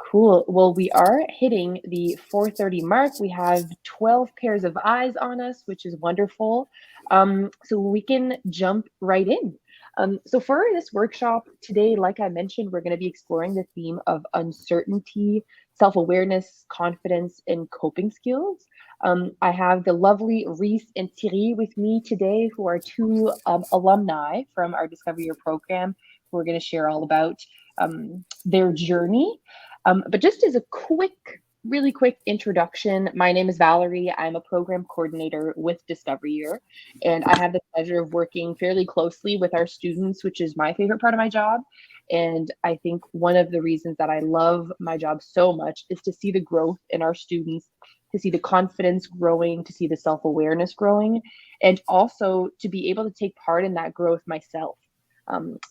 Cool. Well, we are hitting the 4:30 mark. We have 12 pairs of eyes on us, which is wonderful. So we can jump right in. So for this workshop today, like I mentioned, we're going to be exploring the theme of uncertainty, self-awareness, confidence, and coping skills. I have the lovely Rhys and Thierry with me today, who are two alumni from our Discover Your program, who are going to share all about their journey. But just as a really quick introduction, my name is Valerie. I'm a program coordinator with Discover Year, and I have the pleasure of working fairly closely with our students, which is my favorite part of my job. And I think one of the reasons that I love my job so much is to see the growth in our students, to see the confidence growing, to see the self-awareness growing, and also to be able to take part in that growth myself.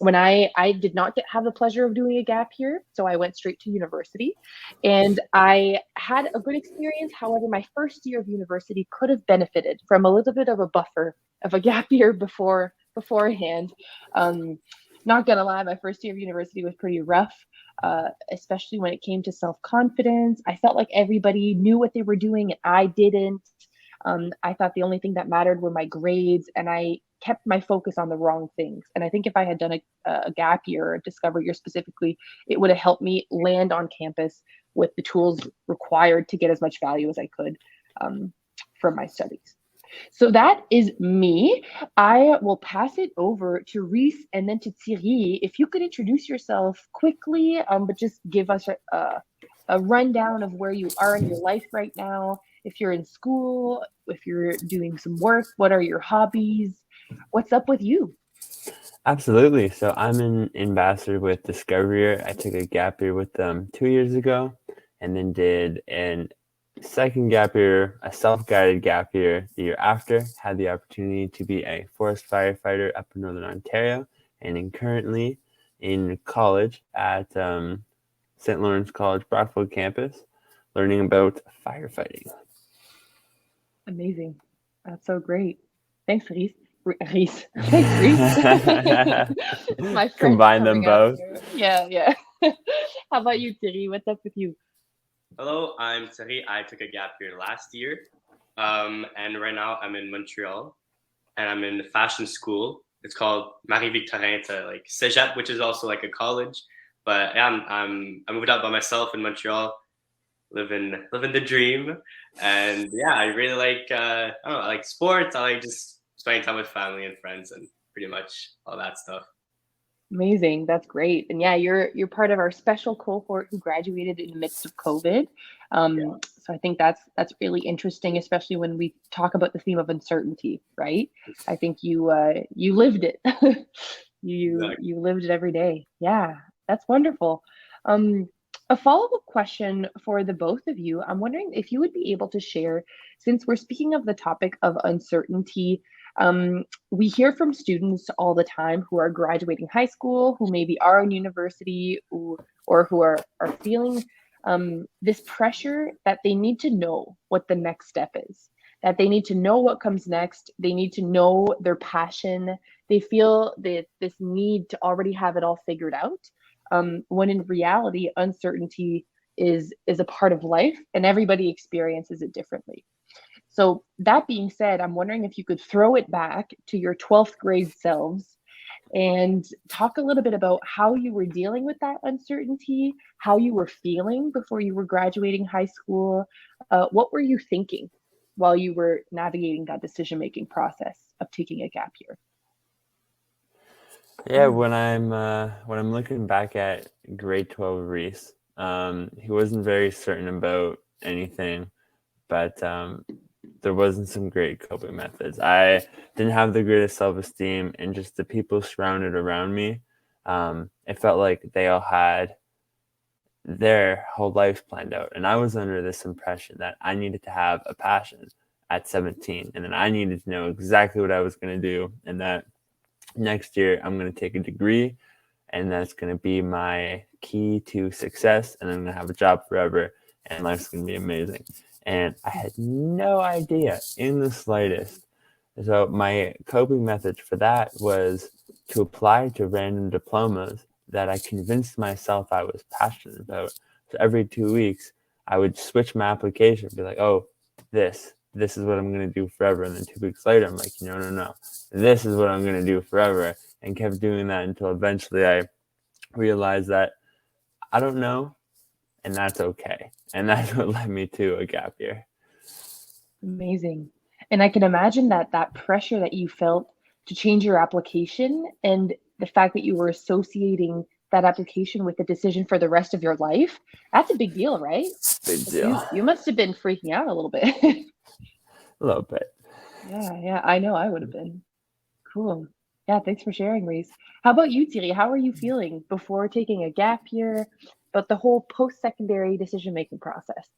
When I did not have the pleasure of doing a gap year, so I went straight to university, and I had a good experience. However, my first year of university could have benefited from a little bit of a buffer of a gap year beforehand. Not gonna lie, my first year of university was pretty rough, especially when it came to self-confidence. I felt like everybody knew what they were doing and I didn't. I thought the only thing that mattered were my grades, and I kept my focus on the wrong things. And I think if I had done a gap year or Discover Year specifically, it would have helped me land on campus with the tools required to get as much value as I could from my studies. So that is me. I will pass it over to Rhys and then to Thierry. If you could introduce yourself quickly, but just give us a rundown of where you are in your life right now. If you're in school, if you're doing some work, what are your hobbies? What's up with you? Absolutely. So I'm an ambassador with Discover Year. I took a gap year with them 2 years ago and then did an second gap year, a self-guided gap year the year after. Had the opportunity to be a forest firefighter up in Northern Ontario, and am currently in college at St. Lawrence College Brockville campus, learning about firefighting. Amazing. That's so great. Thanks, Rhys. Rhys. Thanks, Rhys. My French Combine them coming out both. here. Yeah. How about you, Thierry? What's up with you? Hello, I'm Thierry. I took a gap year last year, and right now I'm in Montreal, and I'm in fashion school. It's called Marie-Victorin, it's like Cégep, which is also like a college. But yeah, I moved out by myself in Montreal, living the dream, and yeah, I really like I don't know, I like sports. I like just spending time with family and friends, and pretty much all that stuff. Amazing. That's great. And yeah, you're part of our special cohort who graduated in the midst of COVID. Yeah, So I think that's really interesting, especially when we talk about the theme of uncertainty, right? I think you lived it. You exactly. you lived it every day. Yeah, that's wonderful. Um, a follow-up question for the both of you. I'm wondering if you would be able to share, since we're speaking of the topic of uncertainty. We hear from students all the time who are graduating high school, who maybe are in university, or who are feeling this pressure that they need to know what the next step is, that they need to know what comes next. They need to know their passion. They feel that this need to already have it all figured out, when in reality, uncertainty is a part of life, and everybody experiences it differently. So that being said, I'm wondering if you could throw it back to your 12th grade selves and talk a little bit about how you were dealing with that uncertainty, how you were feeling before you were graduating high school. What were you thinking while you were navigating that decision-making process of taking a gap year? Yeah, when I'm looking back at grade 12 Reese, he wasn't very certain about anything, but there wasn't some great coping methods. I didn't have the greatest self-esteem, and just the people surrounded around me, it felt like they all had their whole life planned out, and I was under this impression that I needed to have a passion at 17, and then I needed to know exactly what I was going to do, and that next year I'm going to take a degree, and that's going to be my key to success, and I'm going to have a job forever, and life's going to be amazing. And I had no idea in the slightest. So my coping method for that was to apply to random diplomas that I convinced myself I was passionate about, So every 2 weeks, I would switch my application, be like, oh, this is what I'm going to do forever. And then 2 weeks later, I'm like, no. This is what I'm going to do forever. And kept doing that until eventually I realized that I don't know, and that's okay. And that's what led me to a gap year. Amazing. And I can imagine that pressure that you felt to change your application and the fact that you were associating that application with the decision for the rest of your life, that's a big deal, right? Big Like deal. you must have been freaking out a little bit. A little bit. Yeah, I know I would have been. Cool. Yeah, thanks for sharing, Rhys. How about you, Thierry? How are you feeling before taking a gap year, but the whole post-secondary decision-making process?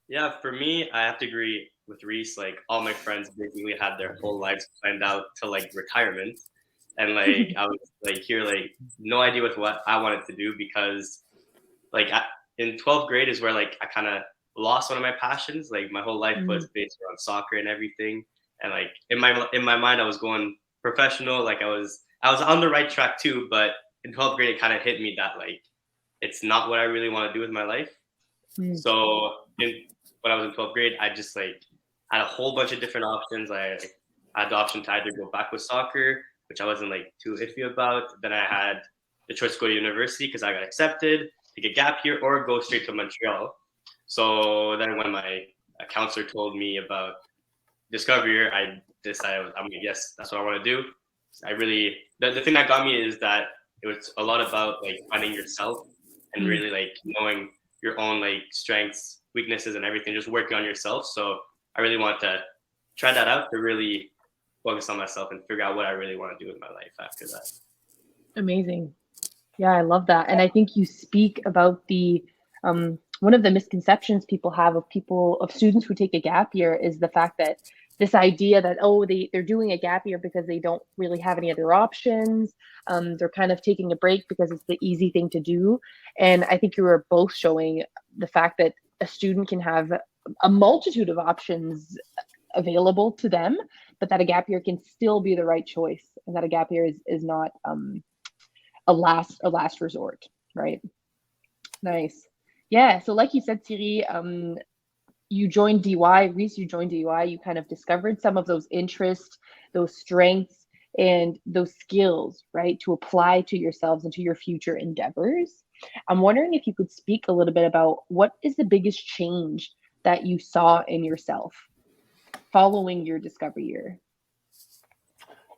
Yeah, for me, I have to agree with Rhys. Like all my friends basically had their whole lives planned out to like retirement, and like I was like here like no idea with what I wanted to do because like in 12th grade is where like I kind of lost one of my passions. Like my whole life was based around soccer and everything, and like in my mind I was going professional. Like I was on the right track too, but in 12th grade it kind of hit me that like it's not what I really want to do with my life. So when I was in 12th grade, I just like had a whole bunch of different options. I had the option to either go back with soccer, which I wasn't like too iffy about. Then I had the choice to go to university because I got accepted, take a gap year, or go straight to Montreal. So then when my counselor told me about Discovery Year, I decided I'm like, yes, that's what I want to do. I really the thing that got me is that it was a lot about like finding yourself and really like knowing your own like strengths, weaknesses, and everything, just working on yourself. So I really want to try that out to really focus on myself and figure out what I really want to do with my life after that. Amazing. Yeah, I love that. And I think you speak about the one of the misconceptions people have of students who take a gap year is the fact that this idea that, oh, they're doing a gap year because they don't really have any other options. They're kind of taking a break because it's the easy thing to do. And I think you were both showing the fact that a student can have a multitude of options available to them, but that a gap year can still be the right choice, and that a gap year is not a last resort, right? Nice. Yeah. So like you said, Thierry, you joined DY, Rhys, you joined DY, you kind of discovered some of those interests, those strengths, and those skills, right, to apply to yourselves and to your future endeavors. I'm wondering if you could speak a little bit about what is the biggest change that you saw in yourself following your discovery year?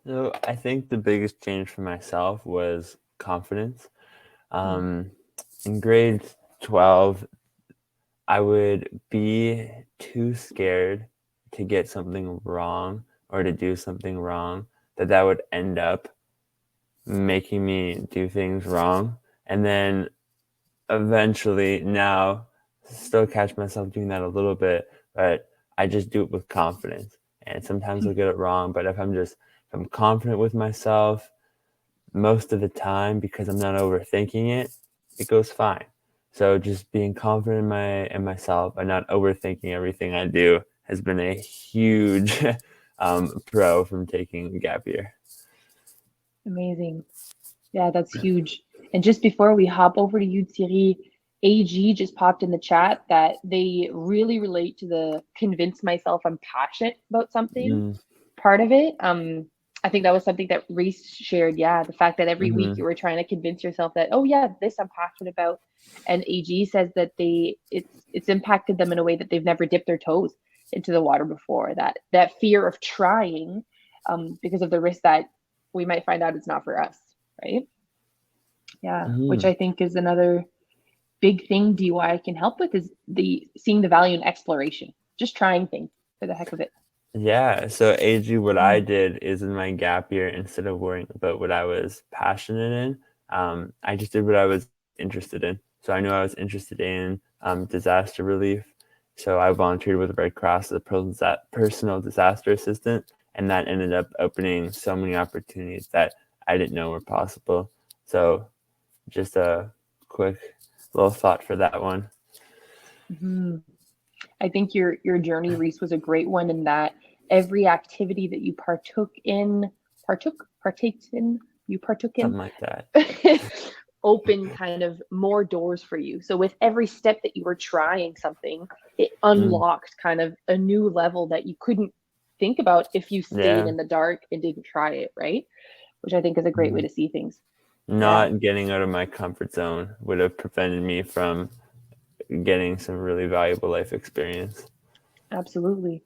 So I think the biggest change for myself was confidence. In grade 12, I would be too scared to get something wrong or to do something wrong that would end up making me do things wrong. And then eventually now still catch myself doing that a little bit, but I just do it with confidence. And sometimes I'll get it wrong, but if I'm confident with myself most of the time because I'm not overthinking it, it goes fine. So just being confident in myself and not overthinking everything I do has been a huge pro from taking a gap year. Amazing. Yeah, that's huge. And just before we hop over to you, Thierry, AG just popped in the chat that they really relate to the convince myself I'm passionate about something part of it. I think that was something that Rhys shared. Yeah, the fact that every week you were trying to convince yourself that, oh yeah, this I'm passionate about. And AG says that it's impacted them in a way that they've never dipped their toes into the water before. That fear of trying, because of the risk that we might find out it's not for us, right? Yeah, which I think is another big thing DY can help with, is seeing the value in exploration, just trying things for the heck of it. Yeah, so AG, what I did is in my gap year, instead of worrying about what I was passionate in, I just did what I was interested in. So I knew I was interested in disaster relief. So I volunteered with the Red Cross as a personal disaster assistant, and that ended up opening so many opportunities that I didn't know were possible. So just a quick little thought for that one. I think your journey, Rhys, was a great one in that every activity that you partook in, Something like that. open kind of more doors for you. So with every step that you were trying something, it unlocked kind of a new level that you couldn't think about if you stayed in the dark and didn't try it, right? Which I think is a great way to see things. Not getting out of my comfort zone would have prevented me from getting some really valuable life experience. Absolutely.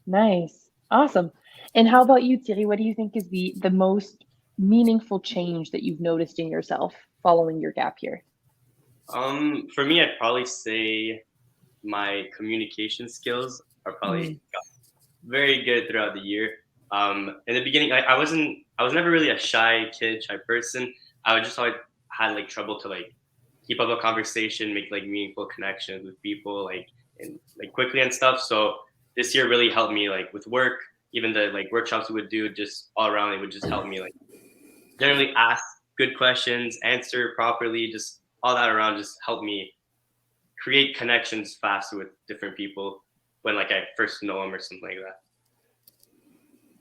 Nice. Awesome. And how about you, Thierry? What do you think is the most meaningful change that you've noticed in yourself following your gap year? For me, I'd probably say my communication skills are probably very good throughout the year. In the beginning, I was never really a shy kid, shy person. I would just always had like trouble to like keep up a conversation, make like meaningful connections with people, like and like quickly and stuff. So this year really helped me like with work, even the like workshops we would do, just all around it would just help me like generally ask good questions, answer properly, just all that around just helped me create connections faster with different people when like I first know them or something like that.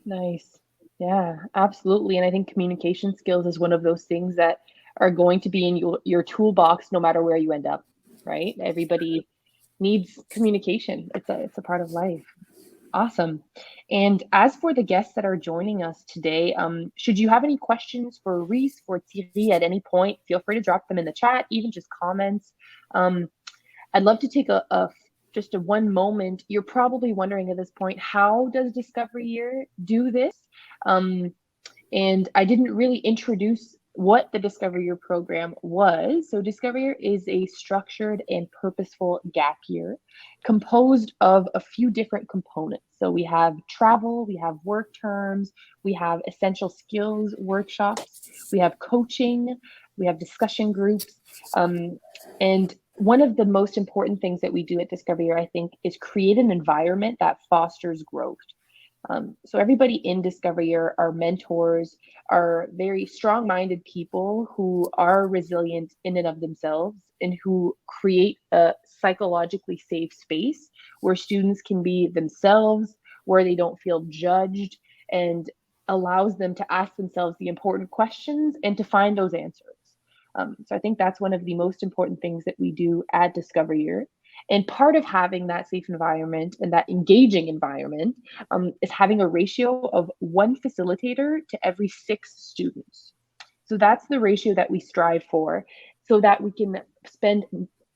Nice. Yeah, absolutely. And I think communication skills is one of those things that are going to be in your toolbox no matter where you end up, right? Everybody needs communication. It's a part of life. Awesome. And as for the guests that are joining us today, should you have any questions for Rhys, for Thierry at any point, feel free to drop them in the chat, even just comments. I'd love to take just a one moment. You're probably wondering at this point, how does Discovery Year do this? And I didn't really introduce what the Discovery Year program was. So Discovery Year is a structured and purposeful gap year composed of a few different components. So we have travel, we have work terms, we have essential skills workshops, we have coaching, we have discussion groups. And one of the most important things that we do at Discovery Year, I think, is create an environment that fosters growth. So everybody in Discovery Year are mentors, are very strong-minded people who are resilient in and of themselves and who create a psychologically safe space where students can be themselves, where they don't feel judged, and allows them to ask themselves the important questions and to find those answers. So I think that's one of the most important things that we do at Discovery Year. And part of having that safe environment and that engaging environment is having a ratio of 1 facilitator to every 6 students. So that's the ratio that we strive for, so that we can spend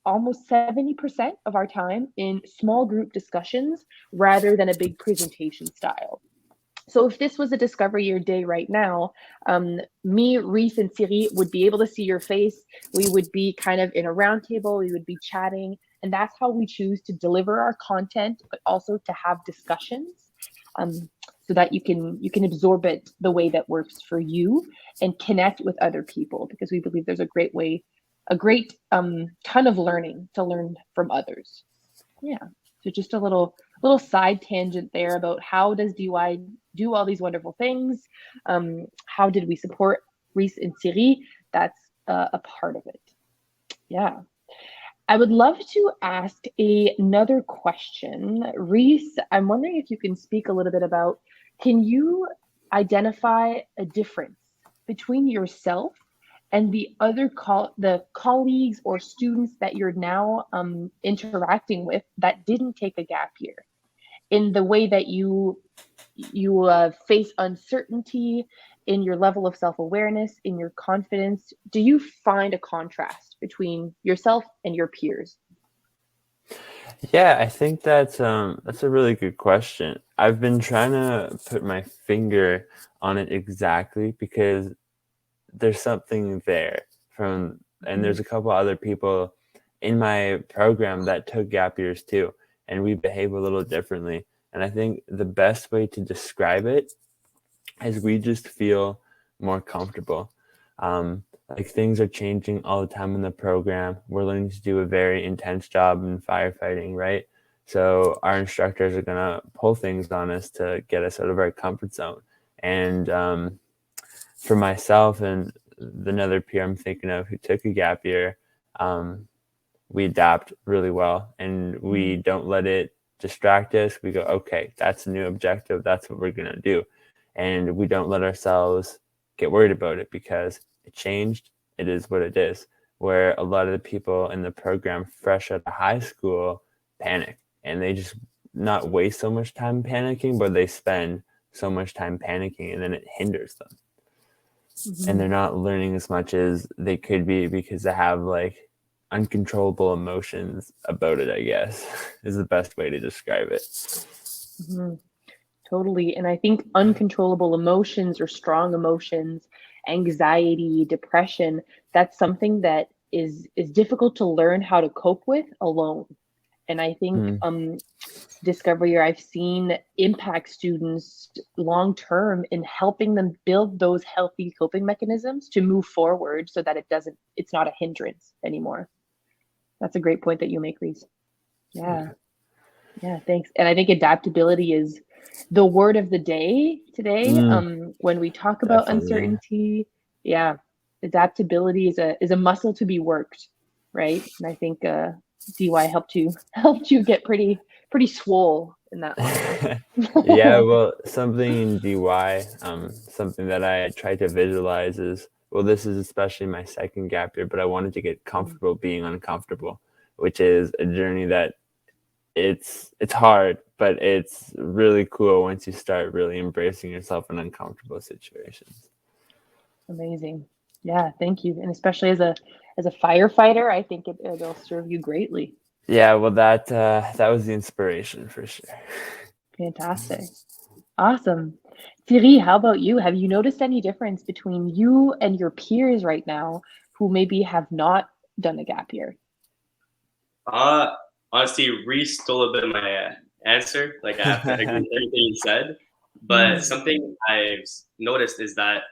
almost 70% of our time in small group discussions rather than a big presentation style. So if this was a Discovery Year day right now, me, Rhys, and Thierry would be able to see your face. We would be kind of in a round table. We would be chatting. And that's how we choose to deliver our content, but also to have discussions so that you can absorb it the way that works for you and connect with other people, because we believe there's a great ton of learning to learn from others. Yeah. So just a little side tangent there about how does DY do all these wonderful things? How did we support Rhys and Thierry? That's a part of it. Yeah. I would love to ask another question. Rhys, I'm wondering if you can speak a little bit about, can you identify a difference between yourself and the other colleagues or students that you're now interacting with that didn't take a gap year, in the way that you face uncertainty, in your level of self-awareness, in your confidence? Do you find a contrast between yourself and your peers? Yeah, I think that's a really good question. I've been trying to put my finger on it exactly, because there's something there and there's a couple other people in my program that took gap years too, and we behave a little differently. And I think the best way to describe it is we just feel more comfortable. Like, things are changing all the time in the program. We're learning to do a very intense job in firefighting, right? So our instructors are gonna pull things on us to get us out of our comfort zone. And for myself and another peer I'm thinking of who took a gap year, we adapt really well, and we don't let it distract us. We go, okay, that's a new objective. That's what we're going to do. And we don't let ourselves get worried about it, because it changed. it is what it is. Where a lot of the people in the program fresh out of high school panic, and they just not waste so much time panicking, but they spend so much time panicking, and then it hinders them. And they're not learning as much as they could be because they have like uncontrollable emotions about it, I guess, is the best way to describe it. Totally. And I think uncontrollable emotions or strong emotions, anxiety, depression, that's something that is difficult to learn how to cope with alone. And I think Discovery Year I've seen impact students long term in helping them build those healthy coping mechanisms to move forward so that it's not a hindrance anymore. That's a great point that you make, Rhys. Yeah, thanks. And I think adaptability is the word of the day today. When we talk about uncertainty, adaptability is a muscle to be worked, right? And I think DY helped you get pretty swole in that one. Yeah, well, something in DY, something that I tried to visualize is, well, this is especially my second gap year, but I wanted to get comfortable being uncomfortable, which is a journey that it's hard, but it's really cool once you start really embracing yourself in uncomfortable situations. Amazing. Yeah, thank you. And especially as a firefighter, I think it'll serve you greatly. Yeah, well, that was the inspiration for sure. Fantastic. Awesome. Thierry, how about you? Have you noticed any difference between you and your peers right now who maybe have not done a gap year? Honestly, Rhys stole a bit of my answer. Like, I have to agree with everything you said. But something I've noticed is that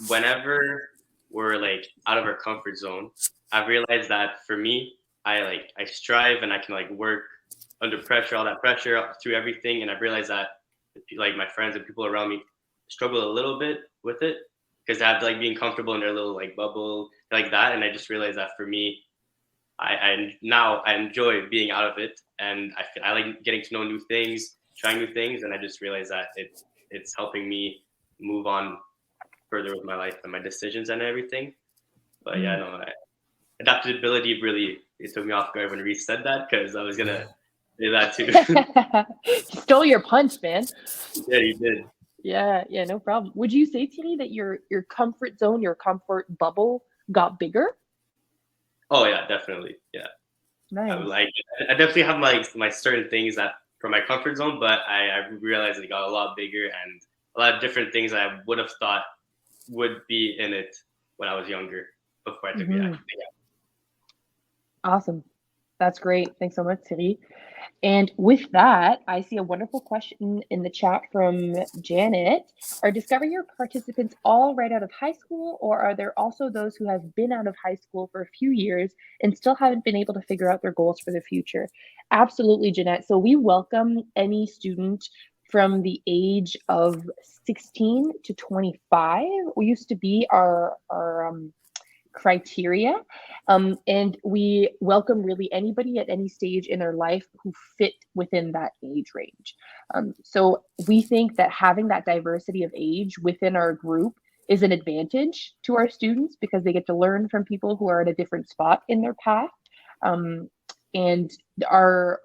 whenever we're like out of our comfort zone, I've realized that for me, I strive and I can like work under pressure, all that pressure through everything. And I've realized that like my friends and people around me struggle a little bit with it because they have to like being comfortable in their little like bubble like that. And I just realized that for me, I now enjoy being out of it, and I like getting to know new things, trying new things, and I just realized that it's helping me move on further with my life and my decisions and everything. But yeah, no, adaptability really, it took me off guard when Rhys said that because I was gonna say that too. Stole your punch, man. Yeah, you did. Yeah, no problem. Would you say, Thierry, that your comfort zone, your comfort bubble got bigger? Oh yeah, definitely. Yeah. Nice. I definitely have my certain things that from my comfort zone, but I realized it got a lot bigger and a lot of different things I would have thought would be in it when I was younger before I took the action. Yeah. Awesome. That's great. Thanks so much, Thierry. And with that, I see a wonderful question in the chat from Janet. Are Discover Year participants all right out of high school, or are there also those who have been out of high school for a few years and still haven't been able to figure out their goals for the future? Absolutely, Jeanette. So we welcome any student from the age of 16 to 25. We used to be our criteria. And we welcome really anybody at any stage in their life who fit within that age range. So we think that having that diversity of age within our group is an advantage to our students because they get to learn from people who are at a different spot in their path. And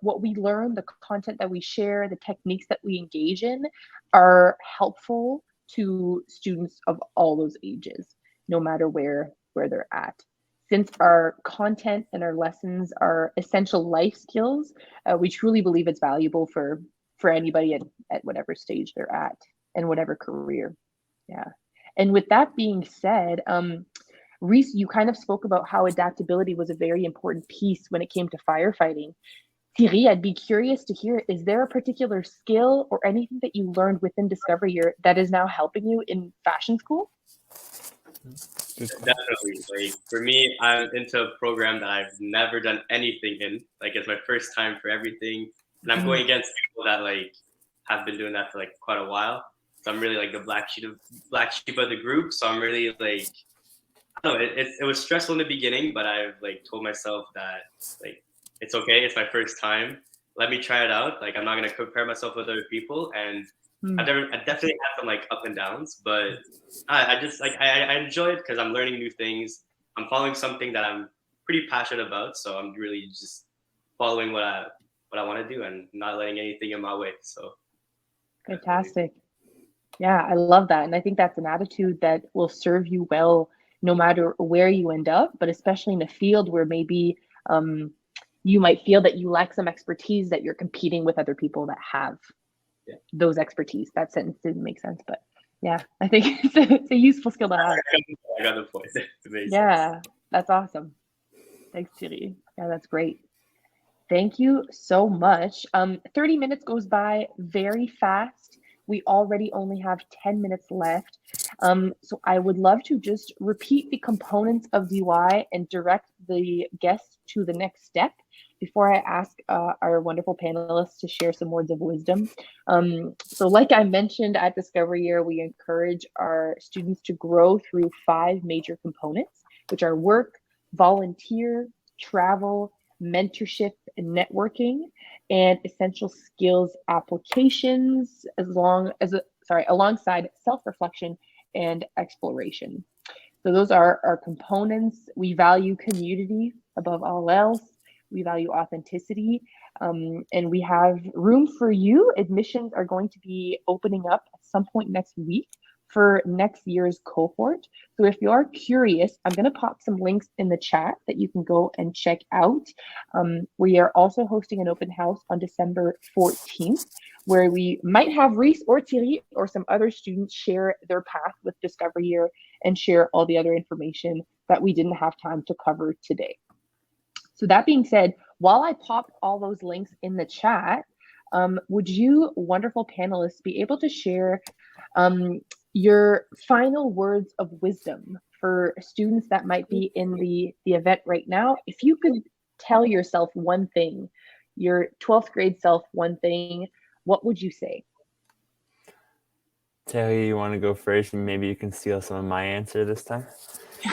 what we learn, the content that we share, the techniques that we engage in are helpful to students of all those ages, no matter where they're at. Since our content and our lessons are essential life skills, we truly believe it's valuable for anybody at whatever stage they're at and whatever career. Yeah. And with that being said, Rhys, you kind of spoke about how adaptability was a very important piece when it came to firefighting. Thierry, I'd be curious to hear, is there a particular skill or anything that you learned within Discovery Year that is now helping you in fashion school? Definitely. Like for me, I'm into a program that I've never done anything in. Like it's my first time for everything, and I'm going against people that like have been doing that for like quite a while. So I'm really like the black sheep of the group. So I'm really like, I don't know. It was stressful in the beginning, but I've like told myself that like it's okay. It's my first time. Let me try it out. Like I'm not gonna compare myself with other people, and I definitely had some like up and downs, but I just like I enjoy it because I'm learning new things. I'm following something that I'm pretty passionate about. So I'm really just following what I want to do and not letting anything in my way. So Fantastic. Yeah, I love that. And I think that's an attitude that will serve you well no matter where you end up, but especially in a field where maybe you might feel that you lack some expertise, that you're competing with other people that have those expertise. That sentence didn't make sense, but yeah, I think it's a useful skill to have. I got the point. Yeah, that's awesome. Thanks, Thierry. Yeah, that's great. Thank you so much. 30 minutes goes by very fast. We already only have 10 minutes left. So I would love to just repeat the components of DY and direct the guests to the next step before I ask our wonderful panelists to share some words of wisdom. So like I mentioned at Discovery Year, we encourage our students to grow through 5 major components, which are work, volunteer, travel, mentorship and networking, and essential skills applications alongside self-reflection and exploration. So those are our components. We value community above all else. We value authenticity, and we have room for you. Admissions are going to be opening up at some point next week for next year's cohort. So if you're curious, I'm going to pop some links in the chat that you can go and check out. We are also hosting an open house on December 14th, where we might have Rhys or Thierry or some other students share their path with Discovery Year and share all the other information that we didn't have time to cover today. So that being said, while I pop all those links in the chat, would you wonderful panelists be able to share your final words of wisdom for students that might be in the event right now? If you could tell yourself one thing, your 12th grade self one thing, what would you say? Terry, you want to go first, and maybe you can steal some of my answer this time?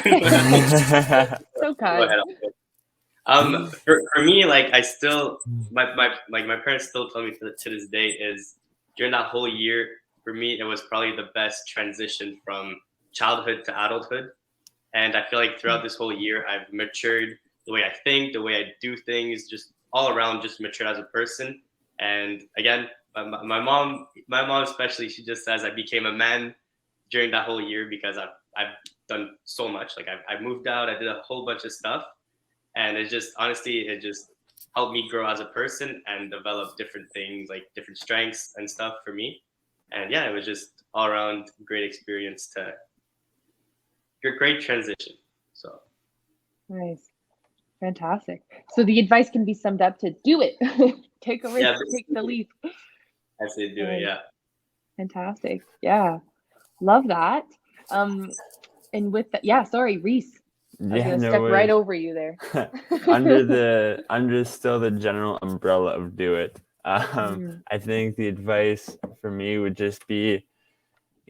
So kind. For me, like I still, my parents still tell me to this day is during that whole year, for me, it was probably the best transition from childhood to adulthood. And I feel like throughout this whole year, I've matured the way I think, the way I do things, just all around, just matured as a person. And again, my mom especially, she just says I became a man during that whole year because I've done so much. Like I moved out, I did a whole bunch of stuff. And it just, honestly, it just helped me grow as a person and develop different things, like different strengths and stuff for me. And yeah, it was just all around great experience great transition. So nice. Fantastic. So the advice can be summed up to do it. Take a risk, take the leap. I say do it, yeah. Fantastic. Yeah. Love that. And with that, yeah, sorry, Rhys. I was gonna step right over you there. under still the general umbrella of do it. I think the advice for me would just be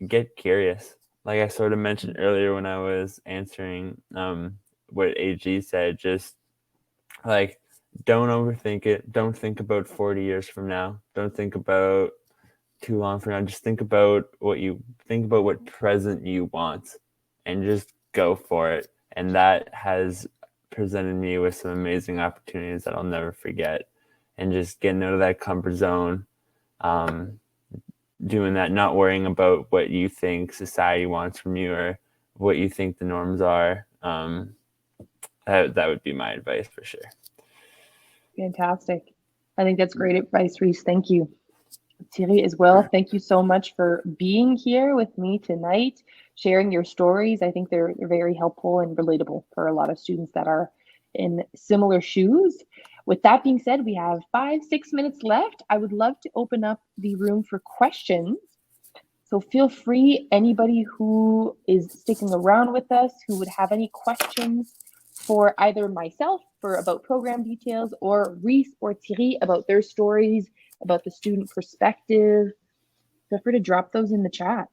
get curious. Like I sort of mentioned earlier when I was answering what AG said, just like don't overthink it. Don't think about 40 years from now. Don't think about too long from now. Just think about what present you want and just go for it. And that has presented me with some amazing opportunities that I'll never forget. And just getting out of that comfort zone, doing that, not worrying about what you think society wants from you or what you think the norms are. That would be my advice for sure. Fantastic. I think that's great advice, Rhys. Thank you. Thierry as well, thank you so much for being here with me tonight, sharing your stories. I think they're very helpful and relatable for a lot of students that are in similar shoes. With that being said, we have 5-6 minutes left. I would love to open up the room for questions. So feel free, anybody who is sticking around with us, who would have any questions for either myself about program details or Rhys or Thierry about their stories, about the student perspective, feel free to drop those in the chat.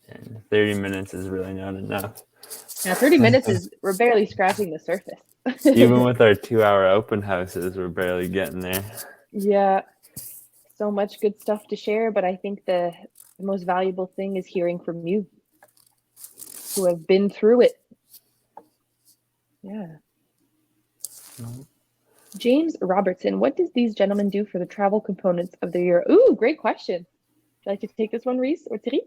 And 30 minutes is really not enough. Now 30 minutes we're barely scratching the surface. Even with our 2-hour open houses, we're barely getting there. Yeah, so much good stuff to share, but I think the most valuable thing is hearing from you who have been through it. Yeah. Mhm. James Robertson, what does these gentlemen do for the travel components of the year? Ooh, great question. Would you like to take this one, Rhys or Thierry?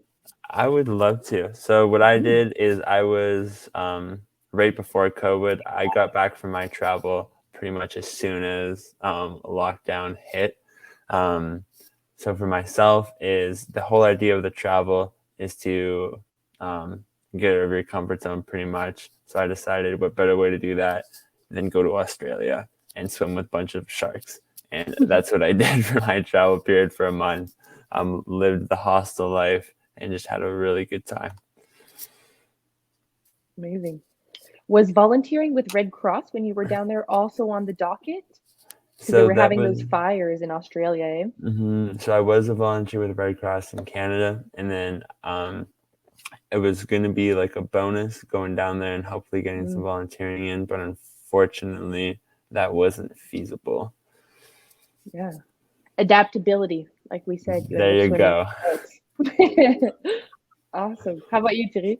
I would love to. So what I did is I was right before COVID. I got back from my travel pretty much as soon as lockdown hit. So for myself, is the whole idea of the travel is to get out of your comfort zone pretty much. So I decided what better way to do that than go to Australia and swim with a bunch of sharks. And that's what I did for my travel period for a month. Lived the hostel life and just had a really good time. Amazing. Was volunteering with Red Cross when you were down there also on the docket? Because they So were that having was those fires in Australia, eh? So I was a volunteer with Red Cross in Canada, and then it was going to be like a bonus going down there and hopefully getting some volunteering in, but unfortunately that wasn't feasible. Yeah. Adaptability, like we said. You There end you up go. swimming. Awesome. How about you, Thierry?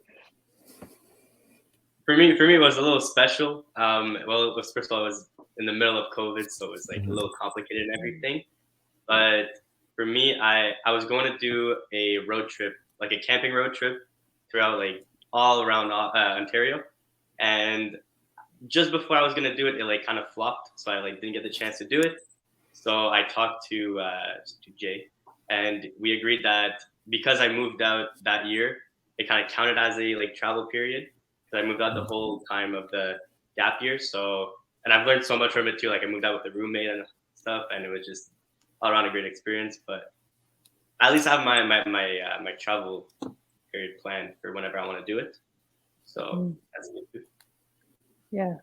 For me, it was a little special. Well, it was, first of all, it was in the middle of COVID, so it was like a little complicated and everything. But for me, I was going to do a road trip, like a camping road trip, throughout like all around Ontario, and just before I was gonna do it, it like kind of flopped, so I like didn't get the chance to do it. So I talked to Jay, and we agreed that because I moved out that year, it kind of counted as a like travel period. Because I moved out the whole time of the gap year. So, and I've learned so much from it too. Like I moved out with a roommate and stuff, and it was just all around a great experience. But at least I have my travel period planned for whenever I want to do it. So that's good. Yeah.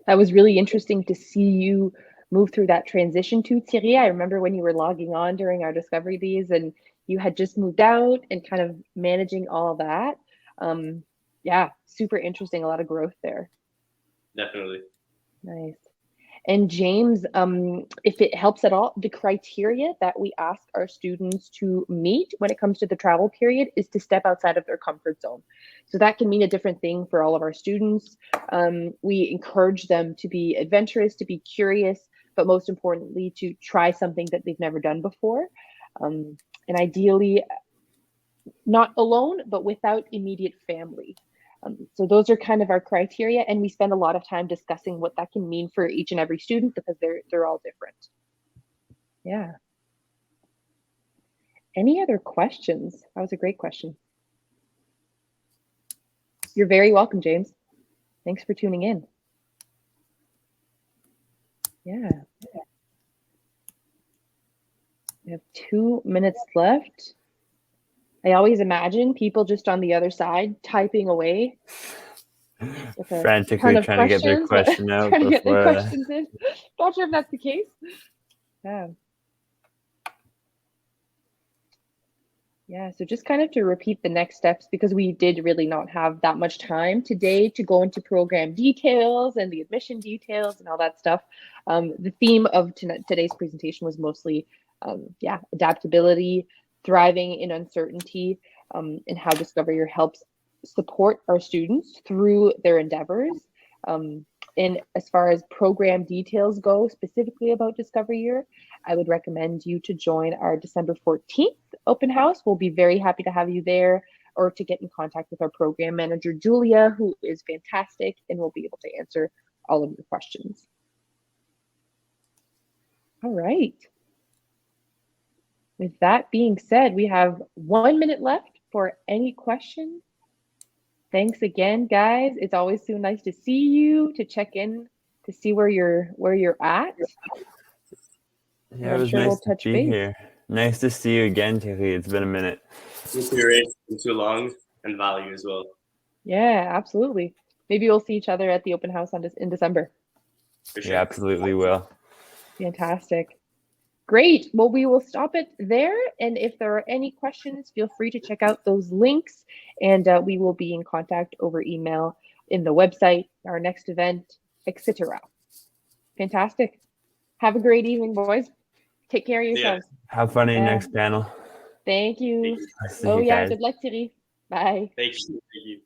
That was really interesting to see you move through that transition to Thierry. I remember when you were logging on during our discovery days and you had just moved out and kind of managing all that. Yeah, super interesting. A lot of growth there. Definitely. Nice. And James, if it helps at all, the criteria that we ask our students to meet when it comes to the travel period is to step outside of their comfort zone. So that can mean a different thing for all of our students. We encourage them to be adventurous, to be curious, but most importantly, to try something that they've never done before. And ideally, not alone, but without immediate family. So those are kind of our criteria, and we spend a lot of time discussing what that can mean for each and every student because they're all different. Yeah. Any other questions? That was a great question. You're very welcome, James. Thanks for tuning in. Yeah. We have 2 minutes left. I always imagine people just on the other side typing away. Frantically trying to get their question out trying to get their before questions in. Not sure if that's the case. Yeah. Yeah, so just kind of to repeat the next steps, because we did really not have that much time today to go into program details and the admission details and all that stuff. The theme of today's presentation was mostly, adaptability, thriving in uncertainty, and how Discover Year helps support our students through their endeavors. And as far as program details go, specifically about Discover Year, I would recommend you to join our December 14th open house. We'll be very happy to have you there, or to get in contact with our program manager, Julia, who is fantastic and will be able to answer all of your questions. All right. With that being said, we have 1 minute left for any questions. Thanks again, guys. It's always so nice to see you, to check in, to see where you're at. Yeah, it was nice to be here. Nice to see you again, Thierry. It's been a minute. Thank you, Ray. Been too long, and Valerie as well. Yeah, absolutely. Maybe we'll see each other at the open house in December. For sure. Yeah, absolutely will. Fantastic. Great. Well, we will stop it there. And if there are any questions, feel free to check out those links, and we will be in contact over email, in the website, our next event, etc. Fantastic. Have a great evening, boys. Take care of yourselves. Have fun in your next panel. Thank you. See you guys. Good luck, Thierry. Bye. Thank you. Thank you.